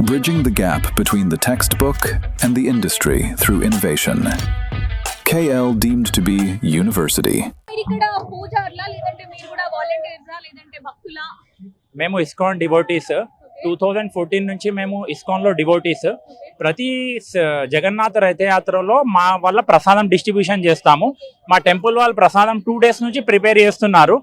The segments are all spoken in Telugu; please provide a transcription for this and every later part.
bridging the gap between the textbook and the industry through innovation. KL deemed to be university. మేము ఇస్కాన్ డివోటీస్ 2014 నుంచి మేము ఇస్కాన్లో డివోటీస్. ప్రతి జగన్నాథ రథయాత్రలో మా వల్ల ప్రసాదం డిస్ట్రిబ్యూషన్ చేస్తాము. మా టెంపుల్ వాళ్ళు ప్రసాదం 2 days నుంచి ప్రిపేర్ చేస్తున్నారు.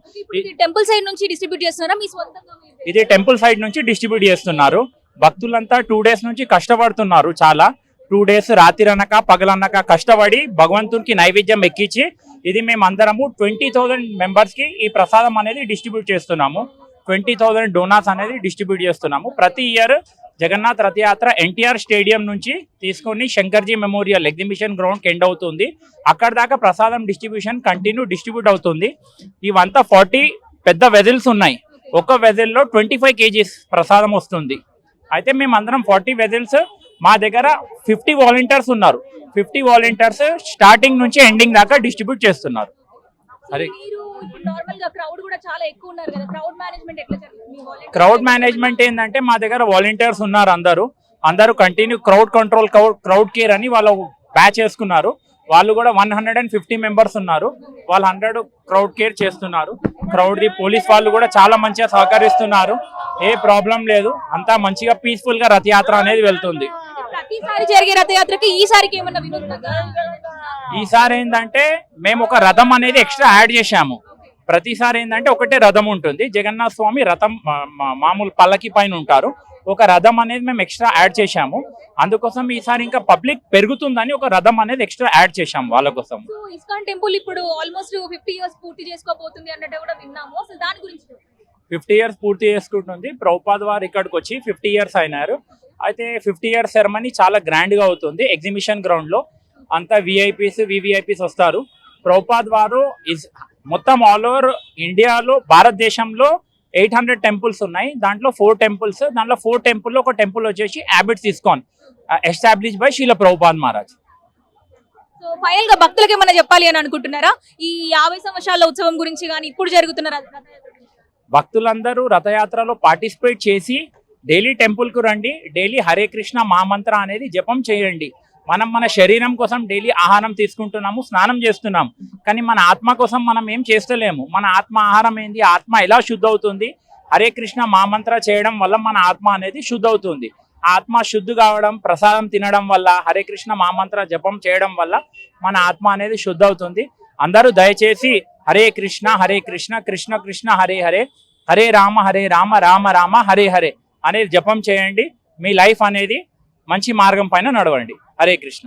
టెంపుల్ సైడ్ నుంచి డిస్ట్రిబ్యూట్ చేస్తున్నారా మీ స్వంతంగా? ఇది టెంపుల్ సైడ్ నుంచి డిస్ట్రిబ్యూట్ చేస్తున్నారు. భక్తులంతా 2 days నుంచి కష్టపడుతున్నారు. చాలా 2 days రాత్రి అనక పగలనక కష్టపడి భగవంతునికి నైవేద్యం ఎక్కించి ఇది మేము అందరము 20,000 మెంబర్స్కి ఈ ప్రసాదం అనేది డిస్ట్రిబ్యూట్ చేస్తున్నాము. 20,000 డోనాస్ అనేది డిస్ట్రిబ్యూట్ చేస్తున్నాము. ప్రతి ఇయర్ జగన్నాథ్ రథయాత్ర ఎన్టీఆర్ స్టేడియం నుంచి తీసుకొని శంకర్జీ మెమోరియల్ ఎగ్జిబిషన్ గ్రౌండ్కి ఎండ్ అవుతుంది. అక్కడ దాకా ప్రసాదం డిస్ట్రిబ్యూషన్ కంటిన్యూ డిస్ట్రిబ్యూట్ అవుతుంది. ఇవంతా 40 పెద్ద వెజిల్స్ ఉన్నాయి. ఒక వెజిల్లో 25 kgs ప్రసాదం వస్తుంది. అయితే మేము అందరం 40 వెజిల్స్, మా దగ్గర 50 వాలంటీర్స్ ఉన్నారు. 50 వాలంటీర్స్ స్టార్టింగ్ నుంచి ఎండింగ్ దాకా డిస్ట్రిబ్యూట్ చేస్తున్నారు. సరే, నార్మల్ గా క్రౌడ్ కూడా చాలా ఎక్కువ ఉన్నారు కదా, క్రౌడ్ మేనేజ్మెంట్ ఎట్లా జరుగుతుంది? క్రౌడ్ మేనేజ్మెంట్ ఏంటంటే మా దగ్గర వాలంటీర్స్ ఉన్నారు. అందరూ continue crowd control, crowd care అని వాళ్ళు బ్యాచ్ చేసుకున్నారు. వాళ్ళు కూడా 150 మెంబర్స్ ఉన్నారు. వాళ్ళు 100 క్రౌడ్ కేర్ చేస్తున్నారు. క్రౌడ్ పోలీస్ వాళ్ళు కూడా చాలా మంచిగా సహకరిస్తున్నారు. ఏ ప్రాబ్లం లేదు, అంతా మంచిగా పీస్ఫుల్ గా రథయాత్ర అనేది వెళ్తుంది. ప్రతిసారి జరిగే రథయాత్రకి ఈసారికి ఏమన్నా వినోదంగా? ఈసారి ఏంటంటే మేము ఒక రథం అనేది ఎక్స్ట్రా యాడ్ చేశాము. ప్రతిసారి ఏంటంటే ఒకటే రథం ఉంటుంది. జగన్నాథ స్వామి రథం మామూలు పల్లకి పైన ఉంటారు. ఒక రథం అనేది మేము ఎక్స్ట్రా యాడ్ చేశాము. అందుకోసం ఈసారి ఇంకా పబ్లిక్ పెరుగుతుందని ఒక రథం అనేది ఎక్స్ట్రా యాడ్ చేశాము వాళ్ళ కోసం. ఇస్కాన్ టెంపుల్ ఇప్పుడు ఆల్మోస్ట్ 50 years పూర్తి చేసుకోబోతుంది అన్నట్టు కూడా విన్నాము. అసలు దాని గురించి 50 years పూర్తి చేసుకుంటుంది. ప్రభుపాద్ వారు ఇక్కడికి వచ్చి 50 years అయినారు. అయితే 50 years సెరమనీ చాలా గ్రాండ్ గా అవుతుంది. ఎగ్జిబిషన్ గ్రౌండ్ లో అంతా విఐపీస్ వివిఐపీస్ వస్తారు. ప్రభుపాద్ వారు మొత్తం ఆల్ ఓవర్ ఇండియాలో భారతదేశంలో 800 టెంపుల్స్ ఉన్నాయి. దాంట్లో 4 టెంపుల్స్, దాంట్లో 4 టెంపుల్లో ఒక టెంపుల్ వచ్చేసి habits ISKCON establish by Srila Prabhupad Maharaj. So final గా భక్తులకు ఏమైనా చెప్పాలి అని అనుకుంటున్నారా ఈ 50 సంవత్సరాల ఉత్సవం గురించి కానీ ఇప్పుడు జరుగుతున్న భక్తులందరూ రథయాత్రలో పార్టిసిపేట్ చేసి డైలీ టెంపుల్ కు రండి. డైలీ హరే కృష్ణ మహామంత్ర అనేది జపం చేయండి. మనం మన శరీరం కోసం డైలీ ఆహారం తీసుకుంటున్నాము, స్నానం చేస్తున్నాము, కానీ మన ఆత్మ కోసం మనం ఏం చేస్తలేము. మన ఆత్మ ఆహారం ఏంది? ఆత్మ ఎలా శుద్ధి అవుతుంది? హరే కృష్ణ మహామంత్ర చేయడం వల్ల మన ఆత్మ అనేది శుద్ధి అవుతుంది. ఆత్మ శుద్ధి కావడం ప్రసాదం తినడం వల్ల, హరే కృష్ణ మహామంత్ర జపం చేయడం వల్ల మన ఆత్మ అనేది శుద్ధి అవుతుంది. అందరూ దయచేసి హరే కృష్ణ కృష్ణ కృష్ణ హరే హరే, హరే రామ రామ రామ హరే హరే అనేది జపం చేయండి. మీ లైఫ్ అనేది మంచి మార్గం పైన నడవండి. హరే కృష్ణ.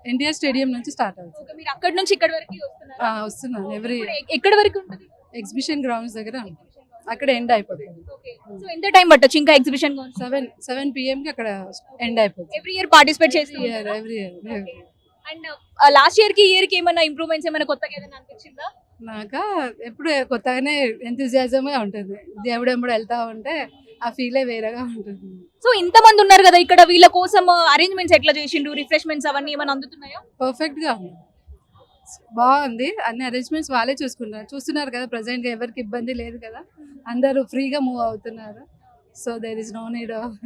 ఎన్టీఆర్ స్టేడియం నుంచి స్టార్ట్ అవుతుంది. మీరు అక్కడ నుంచి ఇక్కడ వరకు వస్తున్నాను. ఎవ్రీ ఎక్కడ వరకు ఉంటుంది? ఎగ్జిబిషన్ గ్రౌండ్స్ దగ్గర అక్కడ ఎండ్ అయిపోతుంది. సో ఎంత టైం పట్టొచ్చు ఇంకా ఎగ్జిబిషన్? 7 PM కి అక్కడ ఎండ్ అయిపోతుంది. ఎవ్రీ ఇయర్ పార్టిసిపేట్ చేసి every year. And last year కి ఇయర్ కి ఏమైనా ఇంప్రూవ్మెంట్స్ ఏమైనా కొత్తగా ఏదైనా అనిపించిందా? నాకు ఎప్పుడు కొత్తగానే ఎంతూజియాజమే ఉంటుంది. దేవుడు ఎప్పుడు వెళ్తా ఉంటే ఆ ఫీలే వేరేగా ఉంటుంది. సో ఇంత మంది ఉన్నారు కదా ఇక్కడ, వీళ్ళ కోసం అరేంజ్మెంట్స్ ఎట్లా చేసిండ్రు? రిఫ్రెష్మెంట్స్ అవన్నీ ఏమైనా అందుతున్నాయా? పర్ఫెక్ట్ గా ఉంది, బాగుంది. అన్ని అరేంజ్మెంట్స్ వాళ్ళే చూస్తున్నారు కదా. ప్రెసెంట్ గా ఎవరికి ఇబ్బంది లేదు కదా, అందరూ ఫ్రీగా మూవ్ అవుతున్నారు. So there is no need of